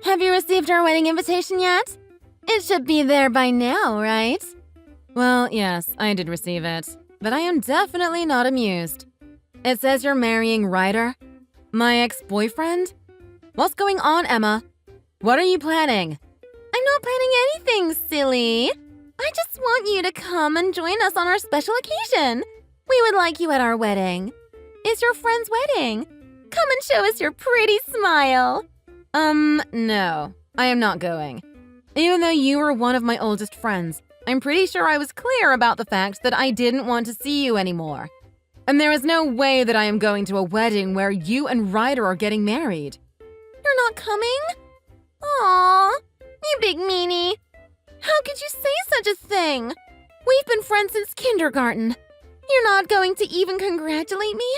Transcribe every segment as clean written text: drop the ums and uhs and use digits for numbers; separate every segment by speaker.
Speaker 1: Have you received our wedding invitation yet? It should be there by now, right? Well, yes, I did receive it, but I am definitely not amused. It says you're marrying Ryder, my ex-boyfriend? What's going on, Emma? What are you planning? I'm not planning anything, silly. I just want you to come and join us on our special occasion. We would like you at our wedding. It's your friend's wedding. Come and show us your pretty smile. No, I am not going. Even though you were one of my oldest friends, I'm pretty sure I was clear about the fact that I didn't want to see you anymore. And there is no way that I am going to a wedding where you and Ryder are getting married. You're not coming? Aw, you big meanie. How could you say such a thing? We've been friends since kindergarten. You're not going to even congratulate me?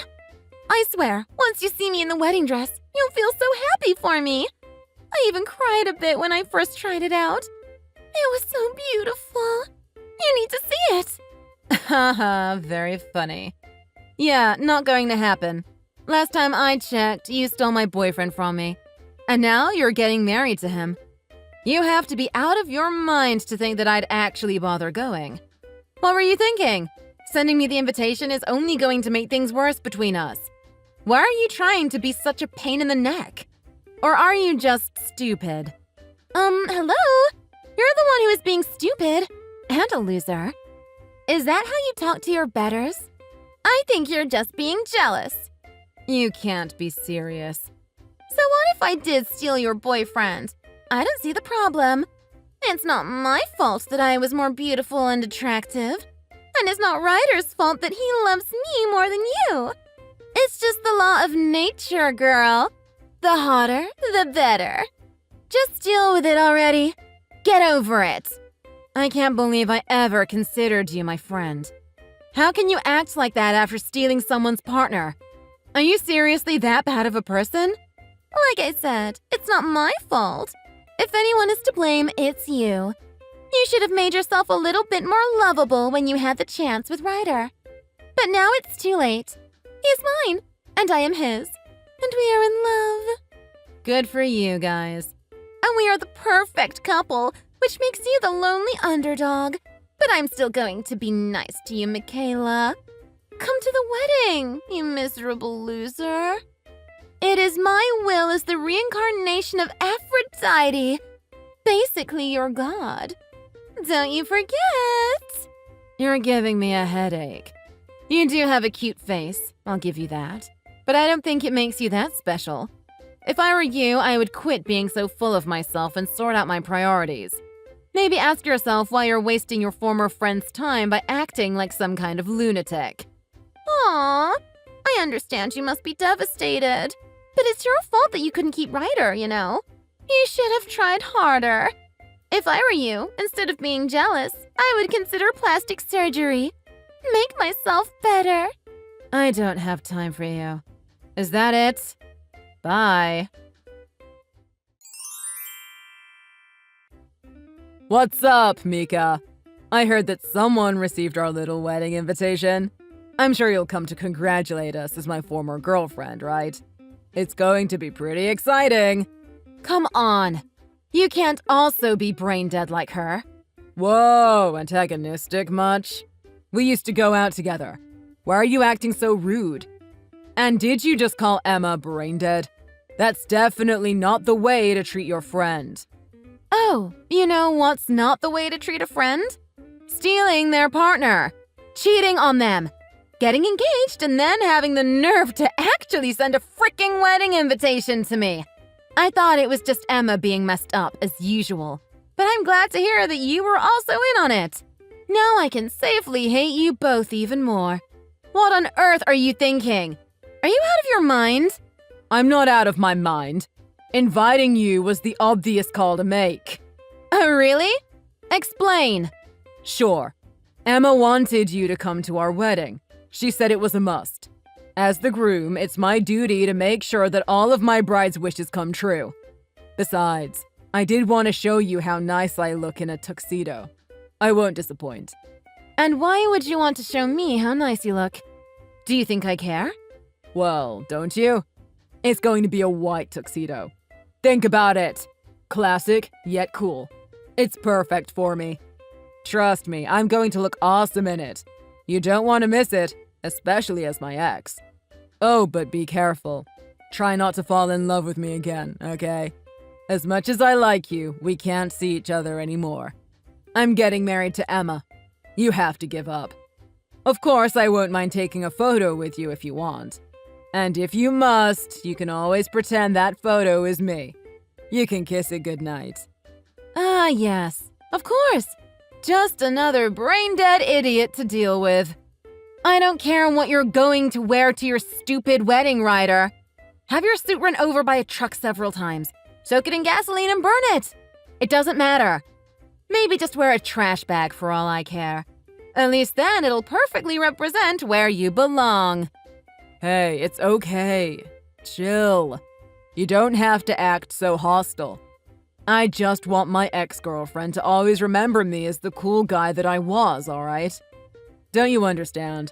Speaker 1: I swear, once you see me in the wedding dress, you'll feel so happy for me. I even cried a bit when I first tried it out. It was so beautiful. You need to see it. Haha, very funny. Yeah, not going to happen. Last time I checked, you stole my boyfriend from me. And now you're getting married to him. You have to be out of your mind to think that I'd actually bother going. What were you thinking? Sending me the invitation is only going to make things worse between us. Why are you trying to be such a pain in the neck? Or are you just stupid? Hello? You're the one who is being stupid and a loser. Is that how you talk to your betters? I think you're just being jealous. You can't be serious. So what if I did steal your boyfriend? I don't see the problem. It's not my fault that I was more beautiful and attractive. And it's not Ryder's fault that he loves me more than you. It's just the law of nature, girl. The hotter, the better. Just deal with it already. Get over it. I can't believe I ever considered you my friend. How can you act like that after stealing someone's partner? Are you seriously that bad of a person? Like I said, it's not my fault. If anyone is to blame, it's you. You should have made yourself a little bit more lovable when you had the chance with Ryder. But now it's too late. He's mine, and I am his. And we are in love. Good for you guys. And we are the perfect couple, which makes you the lonely underdog. But I'm still going to be nice to you, Michaela. Come to the wedding, you miserable loser. It is my will as the reincarnation of Aphrodite. Basically, your god. Don't you forget. You're giving me a headache. You do have a cute face, I'll give you that. But I don't think it makes you that special. If I were you, I would quit being so full of myself and sort out my priorities. Maybe ask yourself why you're wasting your former friend's time by acting like some kind of lunatic. Aww, I understand you must be devastated. But it's your fault that you couldn't keep Ryder, you know. You should have tried harder. If I were you, instead of being jealous, I would consider plastic surgery. Make myself better. I don't have time for you. Is that it? Bye.
Speaker 2: What's up, Mika? I heard that someone received our little wedding invitation. I'm sure you'll come to congratulate us as my former girlfriend, right? It's going to be pretty exciting.
Speaker 1: Come on. You can't also be brain dead like her.
Speaker 2: Whoa, antagonistic much? We used to go out together. Why are you acting so rude? And did you just call Emma brain dead? That's definitely not the way to treat your friend.
Speaker 1: Oh, you know what's not the way to treat a friend? Stealing their partner. Cheating on them. Getting engaged and then having the nerve to actually send a freaking wedding invitation to me. I thought it was just Emma being messed up as usual. But I'm glad to hear that you were also in on it. Now I can safely hate you both even more. What on earth are you thinking? Are you out of your mind?
Speaker 2: I'm not out of my mind. Inviting you was the obvious call to make.
Speaker 1: Oh, really? Explain.
Speaker 2: Sure. Emma wanted you to come to our wedding. She said it was a must. As the groom, it's my duty to make sure that all of my bride's wishes come true. Besides, I did want to show you how nice I look in a tuxedo. I won't disappoint.
Speaker 1: And why would you want to show me how nice you look? Do you think I care?
Speaker 2: Well, don't you? It's going to be a white tuxedo. Think about it. Classic, yet cool. It's perfect for me. Trust me, I'm going to look awesome in it. You don't want to miss it, especially as my ex. Oh, but be careful. Try not to fall in love with me again, okay? As much as I like you, we can't see each other anymore. I'm getting married to Emma. You have to give up. Of course, I won't mind taking a photo with you if you want. And if you must, you can always pretend that photo is me. You can kiss it goodnight.
Speaker 1: Ah, yes. Of course. Just another brain-dead idiot to deal with. I don't care what you're going to wear to your stupid wedding, Ryder. Have your suit run over by a truck several times. Soak it in gasoline and burn it. It doesn't matter. Maybe just wear a trash bag for all I care. At least then it'll perfectly represent where you belong.
Speaker 2: Hey, it's okay. Chill. You don't have to act so hostile. I just want my ex-girlfriend to always remember me as the cool guy that I was, alright? Don't you understand?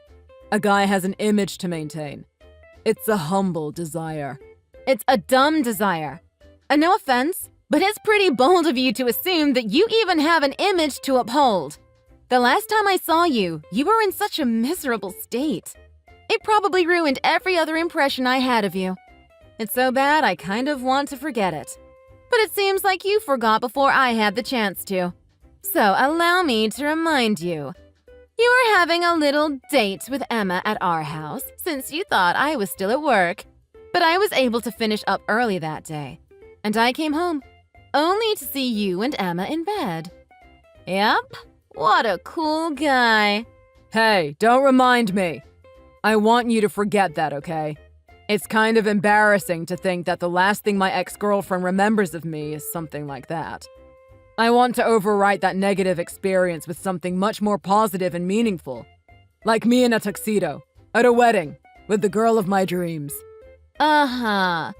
Speaker 2: A guy has an image to maintain. It's a humble desire.
Speaker 1: It's a dumb desire. And no offense, but it's pretty bold of you to assume that you even have an image to uphold. The last time I saw you, you were in such a miserable state. It probably ruined every other impression I had of you. It's so bad I kind of want to forget it. But it seems like you forgot before I had the chance to. So allow me to remind you. You were having a little date with Emma at our house since you thought I was still at work. But I was able to finish up early that day. And I came home, only to see you and Emma in bed. Yep, what a cool guy.
Speaker 2: Hey, don't remind me. I want you to forget that, okay? It's kind of embarrassing to think that the last thing my ex-girlfriend remembers of me is something like that. I want to overwrite that negative experience with something much more positive and meaningful. Like me in a tuxedo, at a wedding, with the girl of my dreams.
Speaker 1: Uh-huh.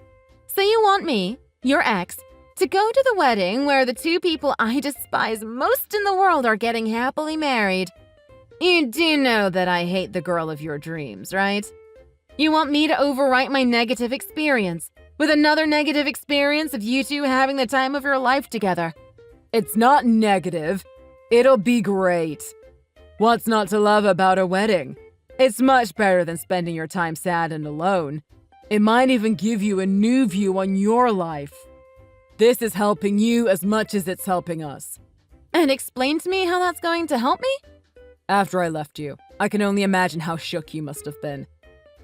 Speaker 1: So you want me, your ex, to go to the wedding where the two people I despise most in the world are getting happily married. You do know that I hate the girl of your dreams, right? You want me to overwrite my negative experience with another negative experience of you two having the time of your life together.
Speaker 2: It's not negative. It'll be great. What's not to love about a wedding? It's much better than spending your time sad and alone. It might even give you a new view on your life. This is helping you as much as it's helping us.
Speaker 1: And explain to me how that's going to help me?
Speaker 2: After I left you, I can only imagine how shook you must have been.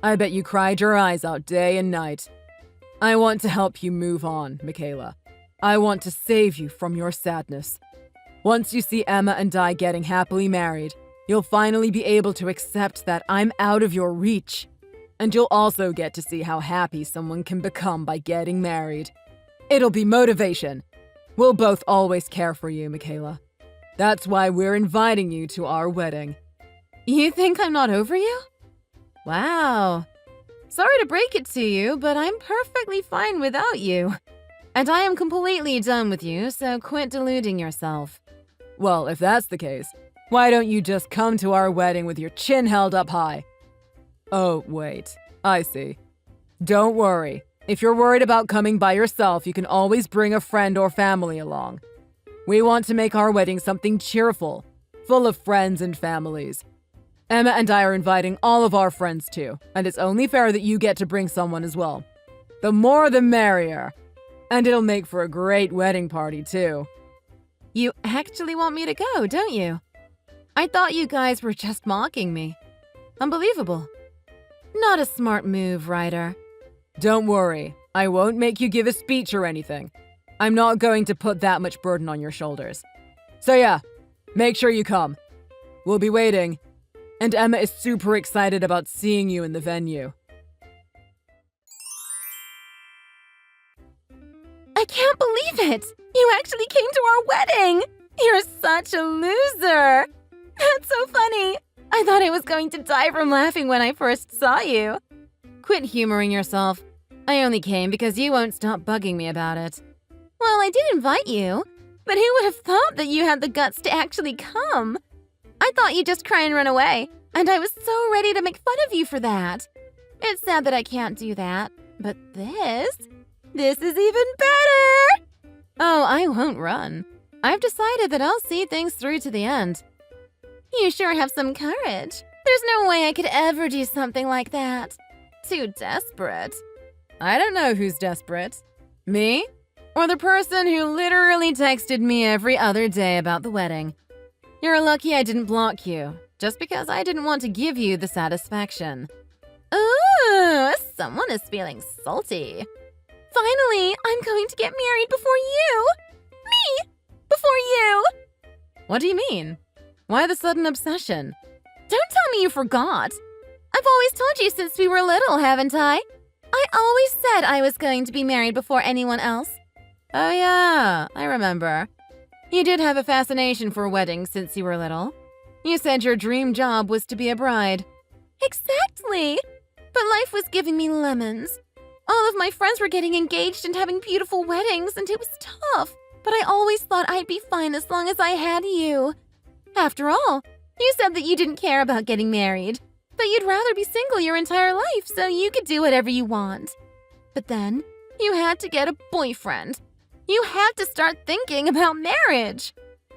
Speaker 2: I bet you cried your eyes out day and night. I want to help you move on, Michaela. I want to save you from your sadness. Once you see Emma and I getting happily married, you'll finally be able to accept that I'm out of your reach. And you'll also get to see how happy someone can become by getting married. It'll be motivation. We'll both always care for you, Michaela. That's why we're inviting you to our wedding.
Speaker 1: You think I'm not over you? Wow. Sorry to break it to you, but I'm perfectly fine without you. And I am completely done with you, so quit deluding yourself.
Speaker 2: Well, if that's the case, why don't you just come to our wedding with your chin held up high? Oh, wait. I see. Don't worry. If you're worried about coming by yourself, you can always bring a friend or family along. We want to make our wedding something cheerful, full of friends and families. Emma and I are inviting all of our friends too, and it's only fair that you get to bring someone as well. The more the merrier. And it'll make for a great wedding party too.
Speaker 1: You actually want me to go, don't you? I thought you guys were just mocking me. Unbelievable. Not a smart move, Ryder.
Speaker 2: Don't worry, I won't make you give a speech or anything. I'm not going to put that much burden on your shoulders. So yeah, make sure you come. We'll be waiting. And Emma is super excited about seeing you in the venue.
Speaker 1: I can't believe it! You actually came to our wedding! You're such a loser! That's so funny! I thought I was going to die from laughing when I first saw you. Quit humoring yourself. I only came because you won't stop bugging me about it. Well, I did invite you, but who would have thought that you had the guts to actually come? I thought you'd just cry and run away, and I was so ready to make fun of you for that. It's sad that I can't do that, but this is even better! Oh, I won't run. I've decided that I'll see things through to the end. You sure have some courage. There's no way I could ever do something like that. Too desperate.
Speaker 2: I don't know who's desperate. Me? Or the person who literally texted me every other day about the wedding? You're lucky I didn't block you, just because I didn't want to give you the satisfaction.
Speaker 1: Ooh, someone is feeling salty. Finally, I'm going to get married before you. Me! Before you!
Speaker 2: What do you mean? Why the sudden obsession?
Speaker 1: Don't tell me you forgot. I've always told you since we were little, haven't I? I always said I was going to be married before anyone else.
Speaker 2: Oh yeah, I remember. You did have a fascination for weddings since you were little. You said your dream job was to be a bride.
Speaker 1: Exactly. But life was giving me lemons. All of my friends were getting engaged and having beautiful weddings, and it was tough. But I always thought I'd be fine as long as I had you. After all, you said that you didn't care about getting married, but you'd rather be single your entire life so you could do whatever you want. But then, you had to get a boyfriend. You had to start thinking about marriage.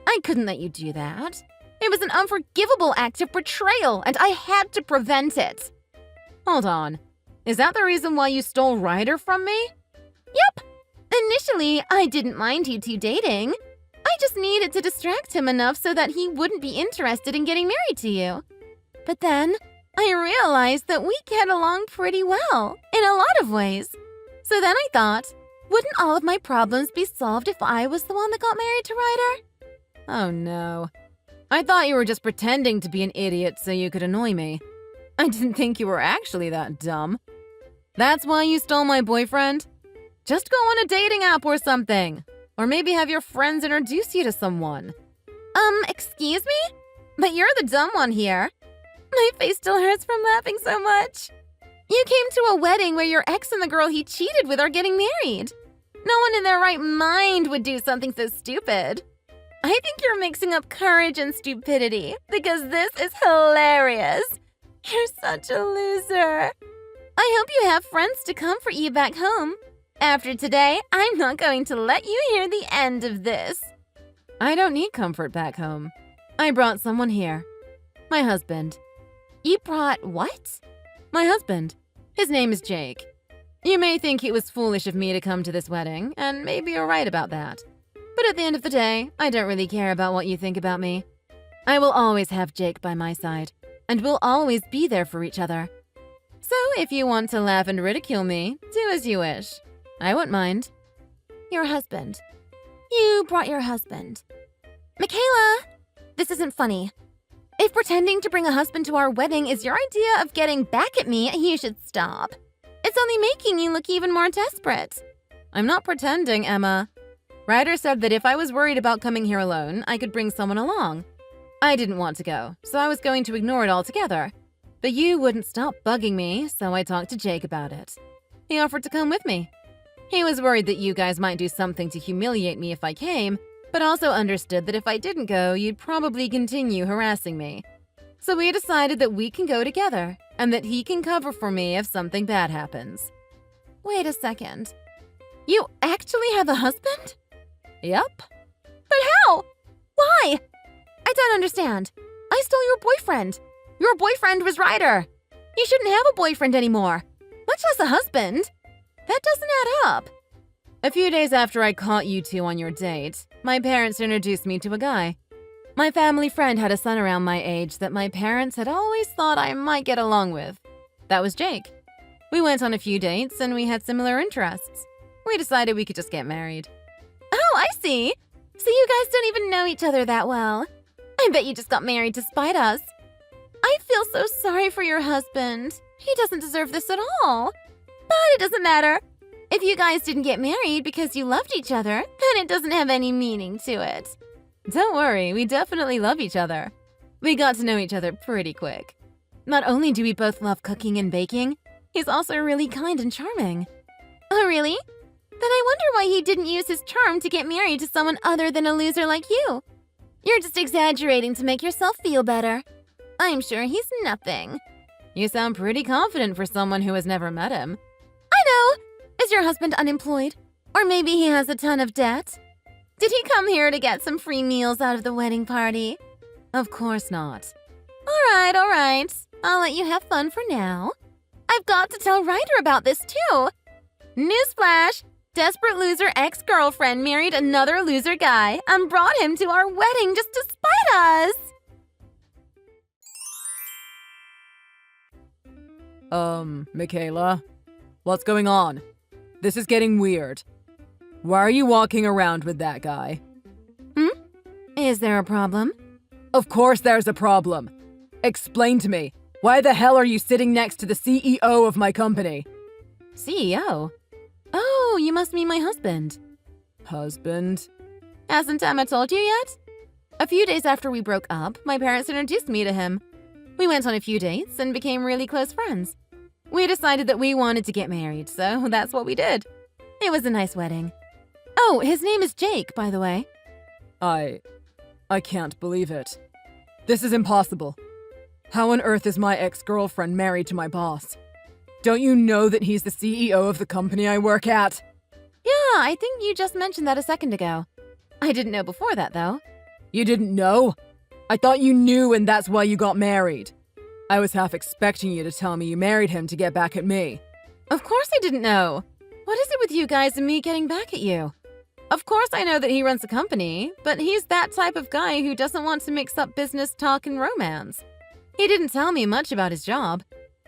Speaker 1: I couldn't let you do that. It was an unforgivable act of betrayal, and I had to prevent it.
Speaker 2: Hold on. Is that the reason why you stole Ryder from me?
Speaker 1: Yep. Initially, I didn't mind you two dating. I just needed to distract him enough so that he wouldn't be interested in getting married to you. But then, I realized that we get along pretty well, in a lot of ways. So then I thought, wouldn't all of my problems be solved if I was the one that got married to Ryder?
Speaker 2: Oh no. I thought you were just pretending to be an idiot so you could annoy me. I didn't think you were actually that dumb. That's why you stole my boyfriend? Just go on a dating app or something. Or maybe have your friends introduce you to someone.
Speaker 1: Excuse me? But you're the dumb one here. My face still hurts from laughing so much. You came to a wedding where your ex and the girl he cheated with are getting married. No one in their right mind would do something so stupid. I think you're mixing up courage and stupidity because this is hilarious. You're such a loser. I hope you have friends to comfort you back home. After today, I'm not going to let you hear the end of this.
Speaker 2: I don't need comfort back home. I brought someone here. My husband.
Speaker 1: You brought what?
Speaker 2: My husband. His name is Jake. You may think it was foolish of me to come to this wedding, and maybe you're right about that. But at the end of the day, I don't really care about what you think about me. I will always have Jake by my side, and we'll always be there for each other. So if you want to laugh and ridicule me, do as you wish. I won't mind.
Speaker 1: Your husband. You brought your husband. Michaela, this isn't funny. If pretending to bring a husband to our wedding is your idea of getting back at me, you should stop. It's only making you look even more desperate.
Speaker 2: I'm not pretending, Emma. Ryder said that if I was worried about coming here alone, I could bring someone along. I didn't want to go, so I was going to ignore it altogether. But you wouldn't stop bugging me, so I talked to Jake about it. He offered to come with me. He was worried that you guys might do something to humiliate me if I came, but also understood that if I didn't go, you'd probably continue harassing me. So we decided that we can go together, and that he can cover for me if something bad happens.
Speaker 1: Wait a second. You actually have a husband?
Speaker 2: Yep.
Speaker 1: But how? Why? I don't understand. I stole your boyfriend. Your boyfriend was Ryder. You shouldn't have a boyfriend anymore, much less a husband. That doesn't add up.
Speaker 2: A few days after I caught you two on your date, my parents introduced me to a guy. My family friend had a son around my age that my parents had always thought I might get along with. That was Jake. We went on a few dates and we had similar interests. We decided we could just get married.
Speaker 1: Oh, I see. So you guys don't even know each other that well. I bet you just got married to spite us. I feel so sorry for your husband. He doesn't deserve this at all. But it doesn't matter. If you guys didn't get married because you loved each other, then it doesn't have any meaning to it.
Speaker 2: Don't worry, we definitely love each other. We got to know each other pretty quick. Not only do we both love cooking and baking, he's also really kind and charming.
Speaker 1: Oh, really? Then I wonder why he didn't use his charm to get married to someone other than a loser like you. You're just exaggerating to make yourself feel better. I'm sure he's nothing.
Speaker 2: You sound pretty confident for someone who has never met him.
Speaker 1: I know! Is your husband unemployed? Or maybe he has a ton of debt? Did he come here to get some free meals out of the wedding party?
Speaker 2: Of course not.
Speaker 1: All right. I'll let you have fun for now. I've got to tell Ryder about this too. Newsflash! Desperate loser ex-girlfriend married another loser guy and brought him to our wedding just to spite us.
Speaker 2: Michaela? What's going on? This is getting weird. Why are you walking around with that guy?
Speaker 1: Is there a problem?
Speaker 2: Of course there's a problem. Explain to me, why the hell are you sitting next to the CEO of my company?
Speaker 1: CEO? Oh, you must mean my husband.
Speaker 2: Husband?
Speaker 1: Hasn't Emma told you yet? A few days after we broke up, my parents introduced me to him. We went on a few dates and became really close friends. We decided that we wanted to get married, so that's what we did. It was a nice wedding. Oh, his name is Jake, by the way.
Speaker 2: I can't believe it. This is impossible. How on earth is my ex-girlfriend married to my boss? Don't you know that he's the CEO of the company I work at?
Speaker 1: Yeah, I think you just mentioned that a second ago. I didn't know before that, though.
Speaker 2: You didn't know? I thought you knew and that's why you got married. I was half expecting you to tell me you married him to get back at me.
Speaker 1: Of course I didn't know. What is it with you guys and me getting back at you? Of course I know that he runs a company, but he's that type of guy who doesn't want to mix up business talk and romance. He didn't tell me much about his job,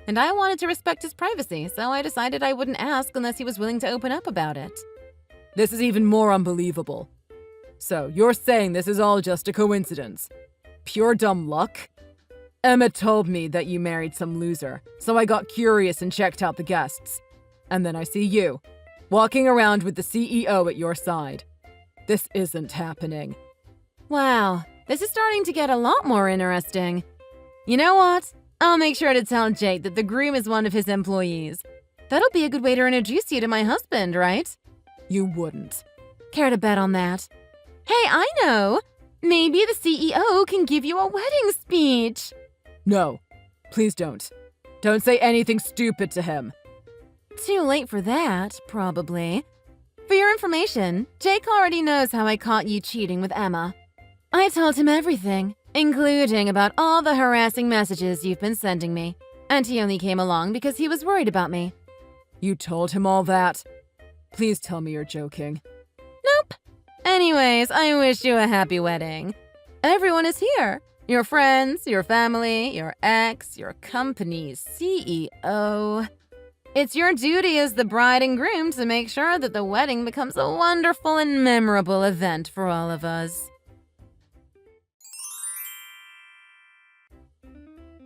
Speaker 1: and I wanted to respect his privacy, so I decided I wouldn't ask unless he was willing to open up about it.
Speaker 2: This is even more unbelievable. So, you're saying this is all just a coincidence? Pure dumb luck? Emma told me that you married some loser, so I got curious and checked out the guests. And then I see you, walking around with the CEO at your side. This isn't happening.
Speaker 1: Wow, this is starting to get a lot more interesting. You know what? I'll make sure to tell Jake that the groom is one of his employees. That'll be a good way to introduce you to my husband, right?
Speaker 2: You wouldn't.
Speaker 1: Care to bet on that? Hey, I know! Maybe the CEO can give you a wedding speech.
Speaker 2: No, please don't. Don't say anything stupid to him.
Speaker 1: Too late for that, probably. For your information, Jake already knows how I caught you cheating with Emma. I told him everything, including about all the harassing messages you've been sending me. And he only came along because he was worried about me.
Speaker 2: You told him all that? Please tell me you're joking.
Speaker 1: Nope. Anyways, I wish you a happy wedding. Everyone is here. Your friends, your family, your ex, your company's CEO. It's your duty as the bride and groom to make sure that the wedding becomes a wonderful and memorable event for all of us.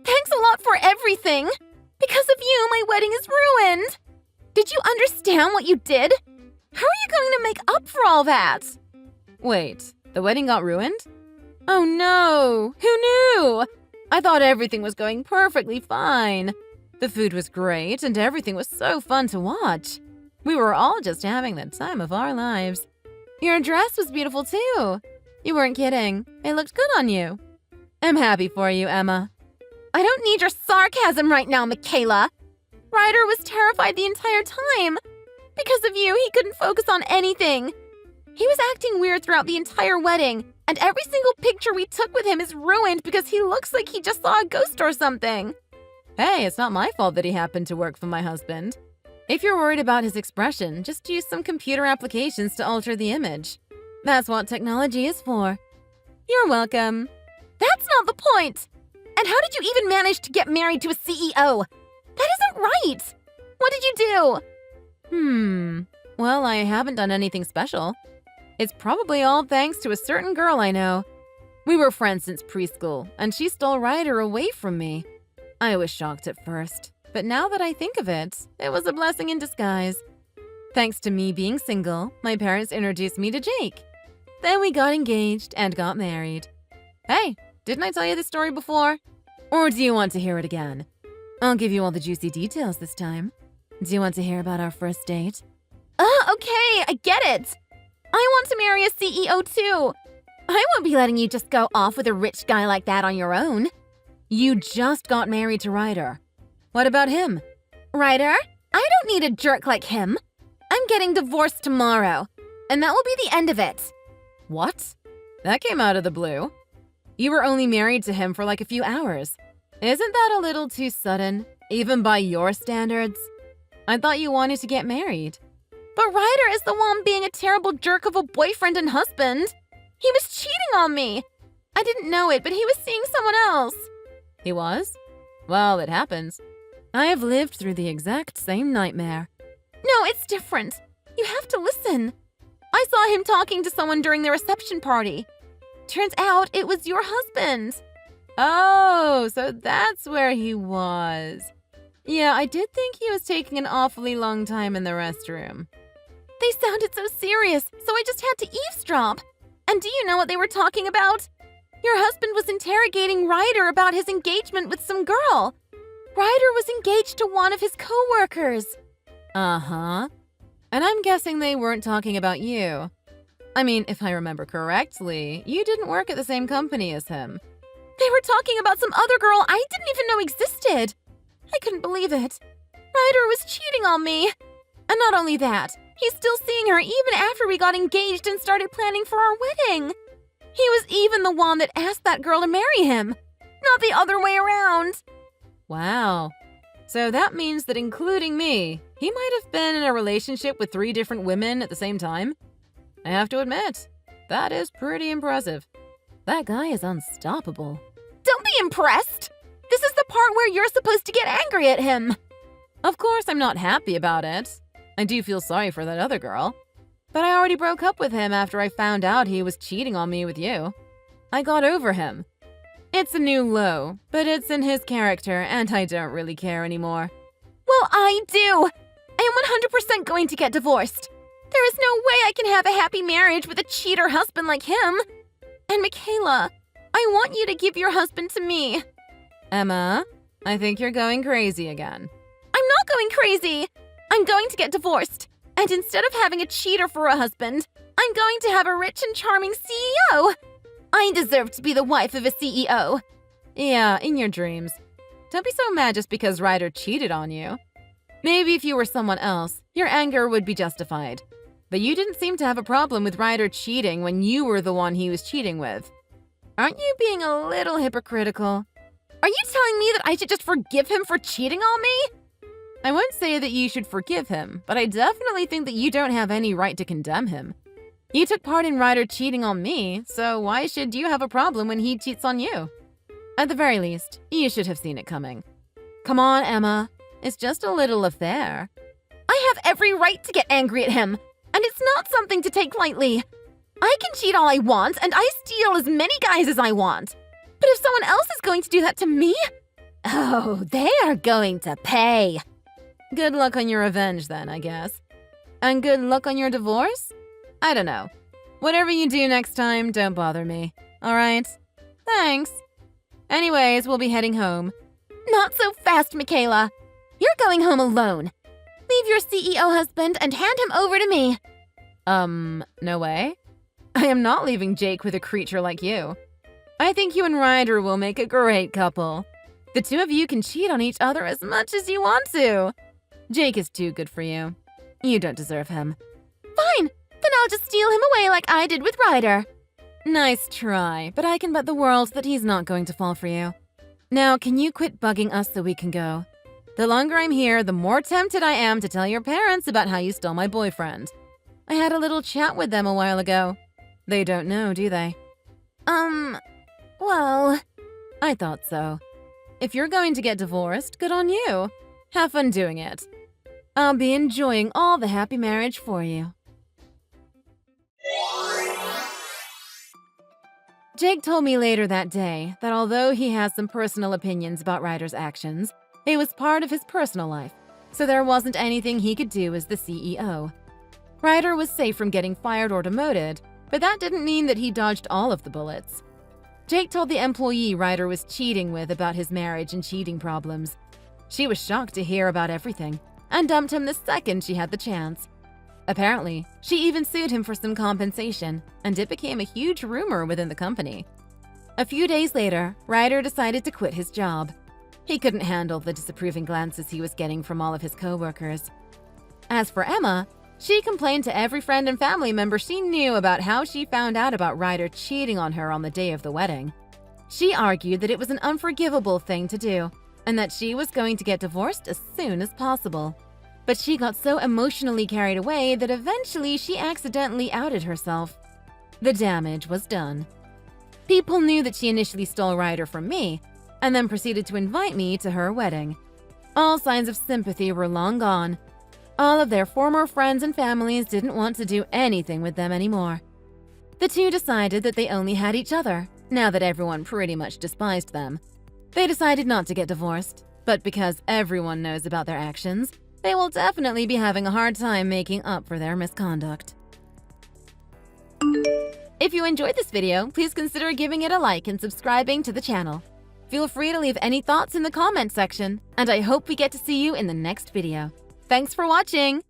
Speaker 1: Thanks a lot for everything! Because of you, my wedding is ruined! Did you understand what you did? How are you going to make up for all that?
Speaker 2: Wait, the wedding got ruined?
Speaker 1: Oh no! Who knew? I thought everything was going perfectly fine. The food was great and everything was so fun to watch. We were all just having the time of our lives. Your dress was beautiful too. You weren't kidding. It looked good on you. I'm happy for you, Emma. I don't need your sarcasm right now, Michaela. Ryder was terrified the entire time. Because of you, he couldn't focus on anything. He was acting weird throughout the entire wedding, and every single picture we took with him is ruined because he looks like he just saw a ghost or something.
Speaker 2: Hey, it's not my fault that he happened to work for my husband. If you're worried about his expression, just use some computer applications to alter the image. That's what technology is for.
Speaker 1: You're welcome. That's not the point. And how did you even manage to get married to a CEO? That isn't right. What did you do?
Speaker 2: Well, I haven't done anything special. It's probably all thanks to a certain girl I know. We were friends since preschool, and she stole Ryder away from me. I was shocked at first, but now that I think of it, it was a blessing in disguise. Thanks to me being single, my parents introduced me to Jake. Then we got engaged and got married. Hey, didn't I tell you this story before? Or do you want to hear it again? I'll give you all the juicy details this time. Do you want to hear about our first date?
Speaker 1: Okay, I get it. I want to marry a CEO too. I won't be letting you just go off with a rich guy like that on your own.
Speaker 2: You just got married to Ryder. What about him?
Speaker 1: Ryder? I don't need a jerk like him. I'm getting divorced tomorrow, and that will be the end of it.
Speaker 2: What? That came out of the blue. You were only married to him for like a few hours. Isn't that a little too sudden, even by your standards? I thought you wanted to get married.
Speaker 1: But Ryder is the one being a terrible jerk of a boyfriend and husband. He was cheating on me. I didn't know it, but he was seeing someone else.
Speaker 2: He was? Well, it happens. I have lived through the exact same nightmare.
Speaker 1: No, it's different. You have to listen. I saw him talking to someone during the reception party. Turns out it was your husband.
Speaker 2: Oh, so that's where he was. Yeah, I did think he was taking an awfully long time in the restroom.
Speaker 1: They sounded so serious, so I just had to eavesdrop. And do you know what they were talking about? Your husband was interrogating Ryder about his engagement with some girl. Ryder was engaged to one of his co-workers.
Speaker 2: Uh-huh. And I'm guessing they weren't talking about you. I mean, if I remember correctly, you didn't work at the same company as him.
Speaker 1: They were talking about some other girl I didn't even know existed. I couldn't believe it. Ryder was cheating on me. And not only that, he's still seeing her even after we got engaged and started planning for our wedding. He was even the one that asked that girl to marry him, not the other way around.
Speaker 2: Wow. So that means that including me, he might have been in a relationship with 3 different women at the same time? I have to admit, that is pretty impressive. That guy is unstoppable.
Speaker 1: Don't be impressed. This is the part where you're supposed to get angry at him.
Speaker 2: Of course I'm not happy about it. I do feel sorry for that other girl. But I already broke up with him after I found out he was cheating on me with you. I got over him. It's a new low, but it's in his character and I don't really care anymore.
Speaker 1: Well, I do. I am 100% going to get divorced. There is no way I can have a happy marriage with a cheater husband like him. And Michaela, I want you to give your husband to me.
Speaker 2: Emma, I think you're going crazy again.
Speaker 1: I'm not going crazy. I'm going to get divorced. And instead of having a cheater for a husband, I'm going to have a rich and charming CEO. I deserve to be the wife of a CEO.
Speaker 2: Yeah, in your dreams. Don't be so mad just because Ryder cheated on you. Maybe if you were someone else, your anger would be justified. But you didn't seem to have a problem with Ryder cheating when you were the one he was cheating with. Aren't you being a little hypocritical?
Speaker 1: Are you telling me that I should just forgive him for cheating on me?
Speaker 2: I won't say that you should forgive him, but I definitely think that you don't have any right to condemn him. You took part in Ryder cheating on me, so why should you have a problem when he cheats on you? At the very least, you should have seen it coming. Come on, Emma. It's just a little affair.
Speaker 1: I have every right to get angry at him, and it's not something to take lightly. I can cheat all I want, and I steal as many guys as I want. But if someone else is going to do that to me, oh, they are going to pay.
Speaker 2: Good luck on your revenge then, I guess. And good luck on your divorce? I don't know. Whatever you do next time, don't bother me. All right? Thanks. Anyways, we'll be heading home.
Speaker 1: Not so fast, Michaela. You're going home alone. Leave your CEO husband and hand him over to me.
Speaker 2: No way. I am not leaving Jake with a creature like you. I think you and Ryder will make a great couple. The two of you can cheat on each other as much as you want to. Jake is too good for you. You don't deserve him.
Speaker 1: Fine, then I'll just steal him away like I did with Ryder.
Speaker 2: Nice try, but I can bet the world that he's not going to fall for you. Now, can you quit bugging us so we can go? The longer I'm here, the more tempted I am to tell your parents about how you stole my boyfriend. I had a little chat with them a while ago. They don't know, do they?
Speaker 1: Well,
Speaker 2: I thought so. If you're going to get divorced, good on you. Have fun doing it. I'll be enjoying all the happy marriage for you. Jake told me later that day that although he has some personal opinions about Ryder's actions, it was part of his personal life, so there wasn't anything he could do as the CEO. Ryder was safe from getting fired or demoted, but that didn't mean that he dodged all of the bullets. Jake told the employee Ryder was cheating with about his marriage and cheating problems. She was shocked to hear about everything and dumped him the second she had the chance. Apparently, she even sued him for some compensation, and it became a huge rumor within the company. A few days later, Ryder decided to quit his job. He couldn't handle the disapproving glances he was getting from all of his coworkers. As for Emma,
Speaker 1: She complained to every friend and family member she knew about how she found out about Ryder cheating on her on the day of the wedding. She argued that it was an unforgivable thing to do, and that she was going to get divorced as soon as possible. But she got so emotionally carried away that eventually she accidentally outed herself. The damage was done. People knew that she initially stole Ryder from me, and then proceeded to invite me to her wedding. All signs of sympathy were long gone. All of their former friends and families didn't want to do anything with them anymore. The two decided that they only had each other, now that everyone pretty much despised them. They decided not to get divorced, but because everyone knows about their actions, they will definitely be having a hard time making up for their misconduct. If you enjoyed this video, please consider giving it a like and subscribing to the channel. Feel free to leave any thoughts in the comment section, and I hope we get to see you in the next video. Thanks for watching!